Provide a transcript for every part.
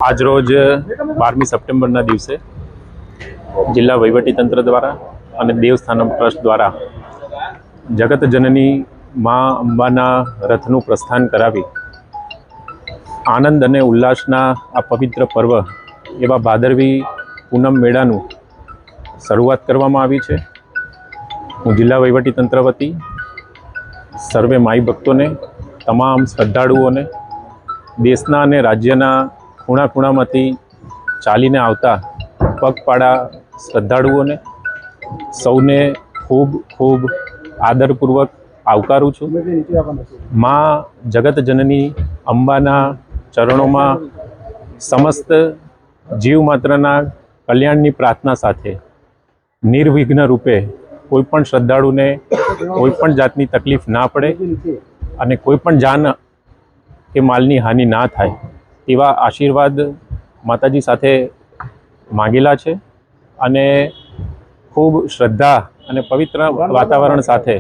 આજ રોજ 12મી સપ્ટેમ્બરના દિવસે જિલ્લા વહીવટીતંત્ર દ્વારા અને દેવસ્થાનમ ટ્રસ્ટ દ્વારા જગત જનની મા અંબાના રથનું પ્રસ્થાન કરાવી આનંદ અને ઉલ્લાસના આ પવિત્ર પર્વ એવા ભાદરવી પૂનમ મેળાનું શરૂઆત કરવામાં આવી છે। હું જિલ્લા વહીવટીતંત્ર વતી સર્વે માઈ ભક્તોને, તમામ શ્રદ્ધાળુઓને, દેશના અને રાજ્યના ખૂણા ખૂણામાંથી ચાલીને આવતા પગપાળા શ્રદ્ધાળુઓને સૌને ખૂબ ખૂબ આદરપૂર્વક આવકારું છું। માં જગત જનની અંબાના ચરણોમાં સમસ્ત જીવ માત્રના કલ્યાણની પ્રાર્થના સાથે નિર્વિઘ્ન રૂપે કોઈપણ શ્રદ્ધાળુને કોઈપણ જાતની તકલીફ ના પડે અને કોઈપણ જાન કે માલની હાનિ ના થાય તેવા આશીર્વાદ માતાજી સાથે માંગેલા છે અને ખૂબ શ્રદ્ધા અને પવિત્ર વાતાવરણ સાથે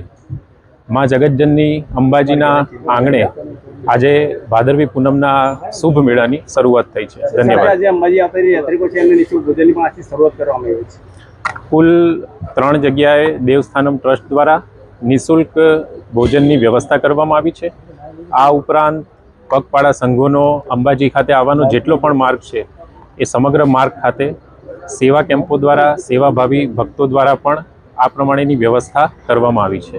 માં જગતજનની અંબાજીના આંગણે આજે ભાદરવી પૂનમના શુભ મેળાની શરૂઆત થઈ છે। ધન્યવાદ। કુલ 3 જગ્યાએ દેવસ્થાનમ ટ્રસ્ટ દ્વારા નિઃશુલ્ક ભોજનની વ્યવસ્થા કરવામાં આવી છે। આ ઉપરાંત પગપાળા સંઘોનો અંબાજી ખાતે આવવાનો જેટલો પણ માર્ગ છે એ સમગ્ર માર્ગ ખાતે સેવા કેમ્પો દ્વારા સેવાભાવી ભક્તો દ્વારા પણ આ પ્રમાણેની વ્યવસ્થા કરવામાં આવી છે।